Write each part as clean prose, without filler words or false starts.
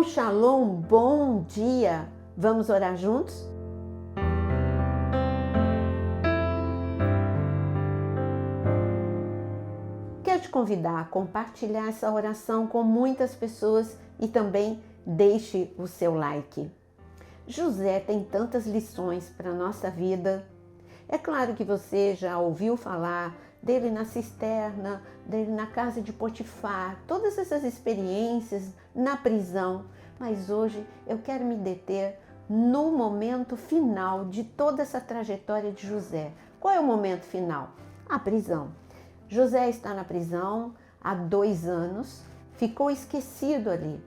Shalom, shalom, bom dia! Vamos orar juntos? Quero te convidar a compartilhar essa oração com muitas pessoas e também deixe o seu like. José tem tantas lições para a nossa vida. É claro que você já ouviu falar dele na cisterna, dele na casa de Potifar, todas essas experiências na prisão. Mas hoje eu quero me deter no momento final de toda essa trajetória de José. Qual é o momento final? A prisão. José está na prisão há 2 anos, ficou esquecido ali.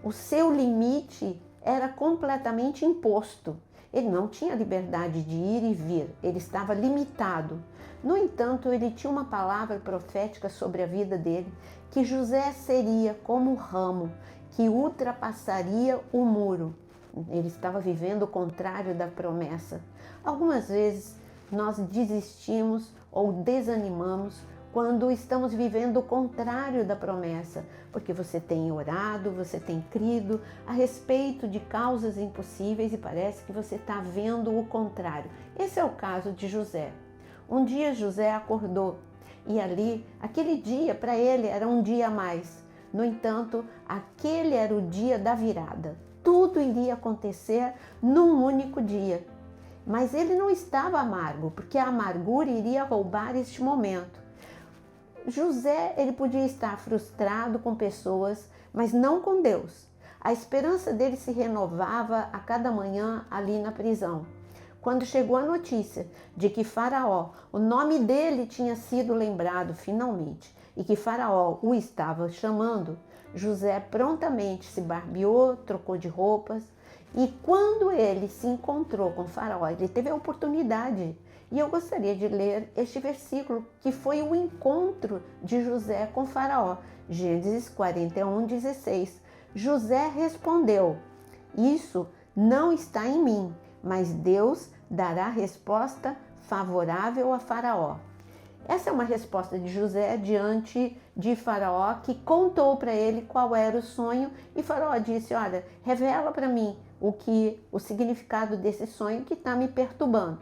O seu limite era completamente imposto. Ele não tinha liberdade de ir e vir, ele estava limitado. No entanto, ele tinha uma palavra profética sobre a vida dele, que José seria como o ramo que ultrapassaria o muro. Ele estava vivendo o contrário da promessa. Algumas vezes nós desistimos ou desanimamos quando estamos vivendo o contrário da promessa, porque você tem orado, você tem crido a respeito de causas impossíveis e parece que você está vendo o contrário. Esse é o caso de José. Um dia José acordou e ali, aquele dia para ele era um dia a mais. No entanto, aquele era o dia da virada. Tudo iria acontecer num único dia. Mas ele não estava amargo, porque a amargura iria roubar este momento. José, ele podia estar frustrado com pessoas, mas não com Deus. A esperança dele se renovava a cada manhã ali na prisão. Quando chegou a notícia de que Faraó, o nome dele tinha sido lembrado finalmente, e que Faraó o estava chamando, José prontamente se barbeou, trocou de roupas, e quando ele se encontrou com Faraó, ele teve a oportunidade. E eu gostaria de ler este versículo, que foi o encontro de José com Faraó. Gênesis 41:16. José respondeu: "Isso não está em mim, mas Deus dará resposta favorável a Faraó." Essa é uma resposta de José diante de Faraó, que contou para ele qual era o sonho, e Faraó disse: "Olha, revela para mim o significado desse sonho que está me perturbando."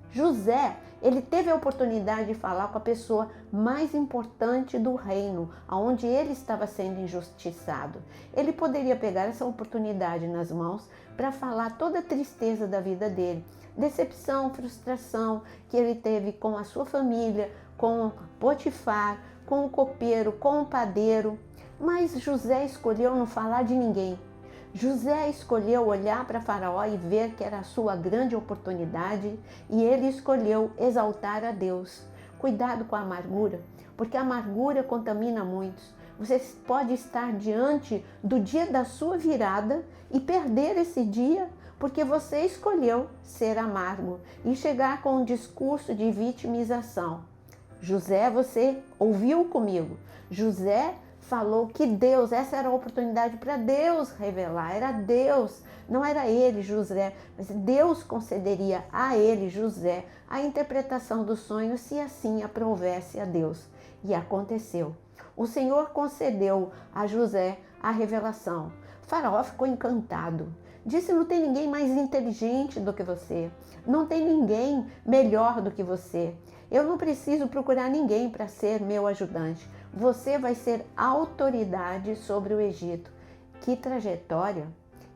José, ele teve a oportunidade de falar com a pessoa mais importante do reino, aonde ele estava sendo injustiçado. Ele poderia pegar essa oportunidade nas mãos para falar toda a tristeza da vida dele, decepção, frustração que ele teve com a sua família, com Potifar, com o copeiro, com o padeiro. Mas José escolheu não falar de ninguém. José escolheu olhar para Faraó e ver que era a sua grande oportunidade, e ele escolheu exaltar a Deus. Cuidado com a amargura, porque a amargura contamina muitos. Você pode estar diante do dia da sua virada e perder esse dia porque você escolheu ser amargo e chegar com um discurso de vitimização. José, você ouviu comigo. José falou que Deus, essa era a oportunidade para Deus revelar, era Deus, não era ele, José, mas Deus concederia a ele, José, a interpretação do sonho, se assim aprovesse a Deus. E aconteceu. O Senhor concedeu a José a revelação. Faraó ficou encantado. Disse: "Não tem ninguém mais inteligente do que você, não tem ninguém melhor do que você. Eu não preciso procurar ninguém para ser meu ajudante. Você vai ser autoridade sobre o Egito." Que trajetória,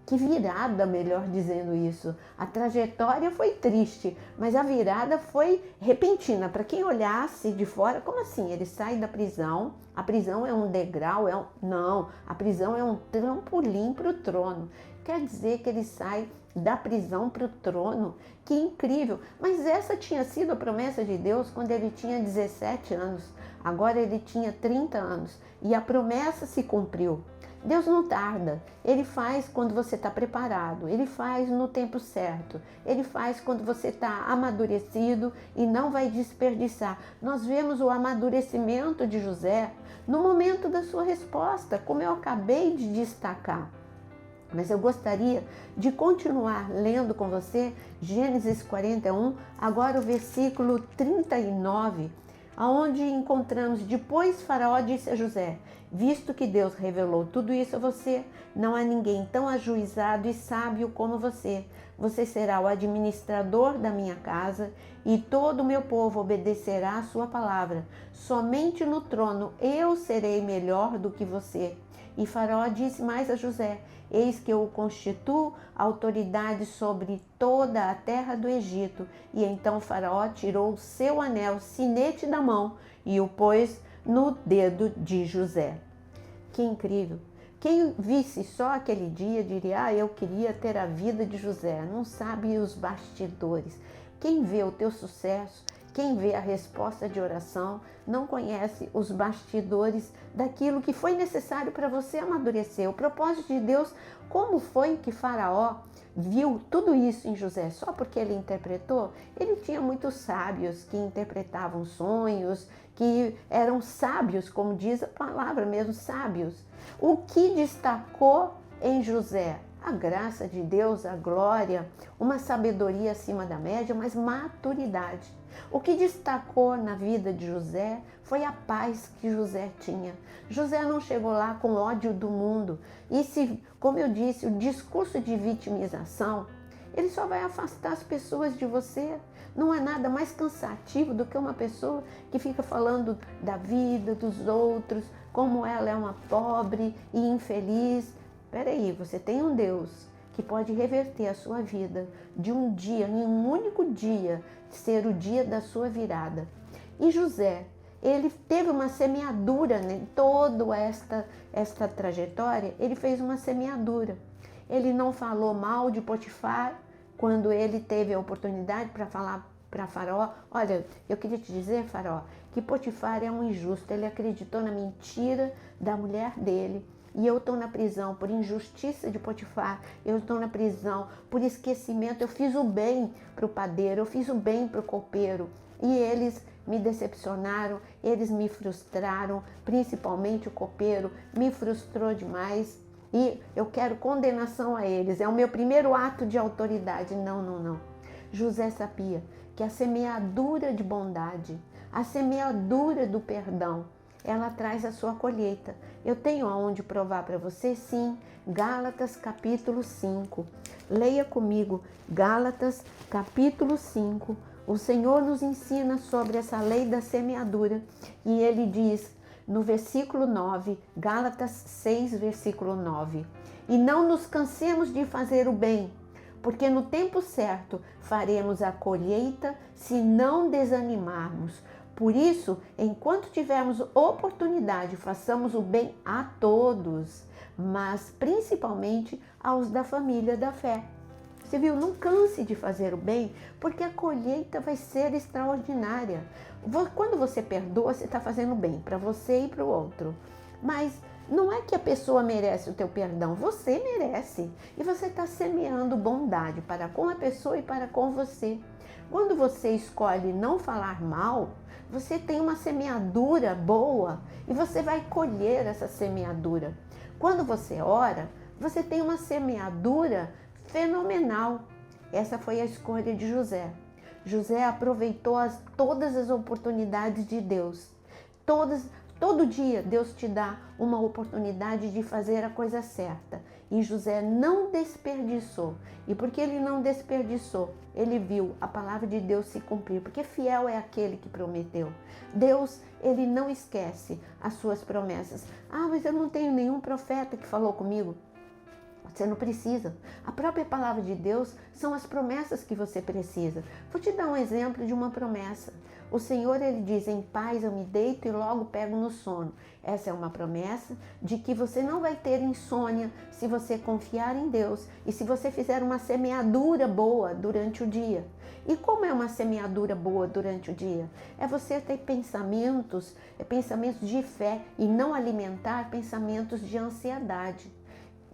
que virada, melhor dizendo isso. A trajetória foi triste, mas a virada foi repentina. Para quem olhasse de fora, como assim? Ele sai da prisão, a prisão é um degrau, não, a prisão é um trampolim para o trono. Quer dizer que ele sai da prisão para o trono. Que incrível! Mas essa tinha sido a promessa de Deus quando ele tinha 17 anos. Agora ele tinha 30 anos e a promessa se cumpriu. Deus não tarda, Ele faz quando você está preparado, Ele faz no tempo certo, Ele faz quando você está amadurecido e não vai desperdiçar. Nós vemos o amadurecimento de José no momento da sua resposta, como eu acabei de destacar. Mas eu gostaria de continuar lendo com você Gênesis 41, agora o versículo 39, aonde encontramos: depois Faraó disse a José: visto que Deus revelou tudo isso a você, não há ninguém tão ajuizado e sábio como você. Você será o administrador da minha casa e todo o meu povo obedecerá a sua palavra. Somente no trono eu serei melhor do que você. E Faraó disse mais a José: eis que eu o constituo autoridade sobre toda a terra do Egito. E então Faraó tirou o seu anel sinete da mão e o pôs no dedo de José. Que incrível! Quem visse só aquele dia diria: eu queria ter a vida de José. Não sabe os bastidores. Quem vê o teu sucesso, quem vê a resposta de oração, não conhece os bastidores daquilo que foi necessário para você amadurecer. O propósito de Deus, como foi que Faraó viu tudo isso em José? Só porque ele interpretou? Ele tinha muitos sábios que interpretavam sonhos, que eram sábios, como diz a palavra mesmo, sábios. O que destacou em José? A graça de Deus, a glória, uma sabedoria acima da média, mas maturidade. O que destacou na vida de José foi a paz que José tinha. José não chegou lá com ódio do mundo. E se, como eu disse, o discurso de vitimização, ele só vai afastar as pessoas de você. Não é nada mais cansativo do que uma pessoa que fica falando da vida, dos outros, como ela é uma pobre e infeliz. Peraí, você tem um Deus que pode reverter a sua vida de um dia, em um único dia, ser o dia da sua virada. E José, ele teve uma semeadura, né? Toda esta trajetória, ele fez uma semeadura. Ele não falou mal de Potifar quando ele teve a oportunidade para falar para Faraó: olha, eu queria te dizer, Faraó, que Potifar é um injusto, ele acreditou na mentira da mulher dele. E eu estou na prisão por injustiça de Potifar, eu estou na prisão por esquecimento. Eu fiz o bem para o padeiro, eu fiz o bem para o copeiro. E eles me decepcionaram, eles me frustraram, principalmente o copeiro me frustrou demais. E eu quero condenação a eles, é o meu primeiro ato de autoridade. Não, não, não. José sabia que a semeadura de bondade, a semeadura do perdão, ela traz a sua colheita. Eu tenho aonde provar para você? Sim, Gálatas capítulo 5. Leia comigo, Gálatas capítulo 5. O Senhor nos ensina sobre essa lei da semeadura e ele diz no versículo 9, Gálatas 6, versículo 9: e não nos cansemos de fazer o bem, porque no tempo certo faremos a colheita se não desanimarmos. Por isso, enquanto tivermos oportunidade, façamos o bem a todos, mas principalmente aos da família da fé. Você viu? Não canse de fazer o bem, porque a colheita vai ser extraordinária. Quando você perdoa, você está fazendo bem para você e para o outro. Mas não é que a pessoa merece o teu perdão, você merece. E você está semeando bondade para com a pessoa e para com você. Quando você escolhe não falar mal, você tem uma semeadura boa e você vai colher essa semeadura. Quando você ora, você tem uma semeadura fenomenal. Essa foi a escolha de José. José aproveitou todas as oportunidades de Deus. Todo dia Deus te dá uma oportunidade de fazer a coisa certa. E José não desperdiçou. E porque ele não desperdiçou, ele viu a palavra de Deus se cumprir. Porque fiel é aquele que prometeu. Deus, ele não esquece as suas promessas. Ah, mas eu não tenho nenhum profeta que falou comigo. Você não precisa. A própria palavra de Deus são as promessas que você precisa. Vou te dar um exemplo de uma promessa. O Senhor, ele diz: em paz eu me deito e logo pego no sono. Essa é uma promessa de que você não vai ter insônia se você confiar em Deus e se você fizer uma semeadura boa durante o dia. E como é uma semeadura boa durante o dia? É você ter pensamentos de fé e não alimentar pensamentos de ansiedade.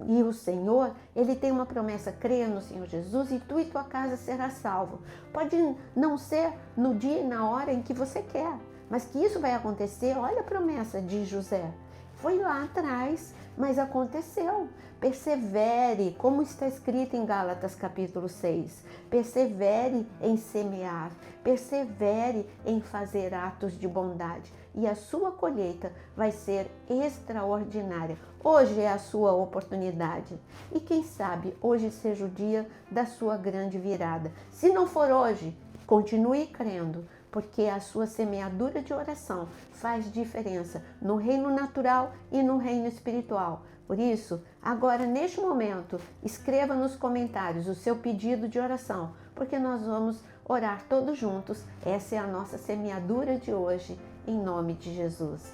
E o Senhor, ele tem uma promessa: creia no Senhor Jesus e tu e tua casa será salvo. Pode não ser no dia e na hora em que você quer, mas que isso vai acontecer. Olha a promessa de José. Foi lá atrás, mas aconteceu. Persevere, como está escrito em Gálatas capítulo 6. Persevere em semear, persevere em fazer atos de bondade e a sua colheita vai ser extraordinária. Hoje é a sua oportunidade e quem sabe hoje seja o dia da sua grande virada. Se não for hoje, continue crendo, porque a sua semeadura de oração faz diferença no reino natural e no reino espiritual. Por isso, agora neste momento, escreva nos comentários o seu pedido de oração, porque nós vamos orar todos juntos. Essa é a nossa semeadura de hoje, em nome de Jesus.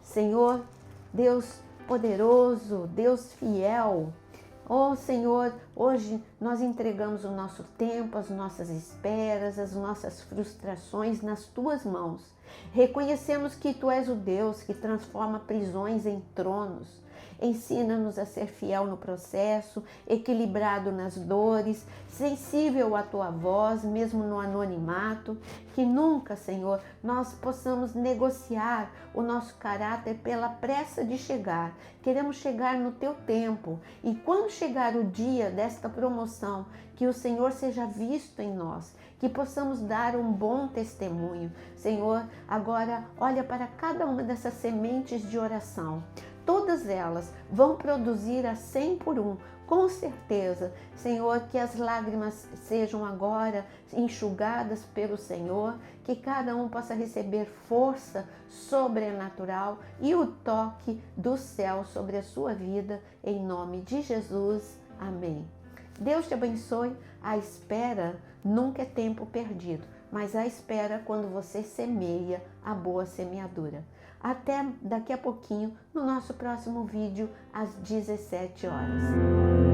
Senhor, Deus poderoso, Deus fiel, oh Senhor, hoje nós entregamos o nosso tempo, as nossas esperas, as nossas frustrações nas tuas mãos. Reconhecemos que tu és o Deus que transforma prisões em tronos. Ensina-nos a ser fiel no processo, equilibrado nas dores, sensível à tua voz, mesmo no anonimato. Que nunca, Senhor, nós possamos negociar o nosso caráter pela pressa de chegar. Queremos chegar no teu tempo e quando chegar o dia desta promoção, que o Senhor seja visto em nós, que possamos dar um bom testemunho. Senhor, agora olha para cada uma dessas sementes de oração. Todas elas vão produzir a 100 por 1, com certeza. Senhor, que as lágrimas sejam agora enxugadas pelo Senhor, que cada um possa receber força sobrenatural e o toque do céu sobre a sua vida, em nome de Jesus. Amém. Deus te abençoe. A espera nunca é tempo perdido, mas a espera quando você semeia a boa semeadura. Até daqui a pouquinho no nosso próximo vídeo às 17 horas.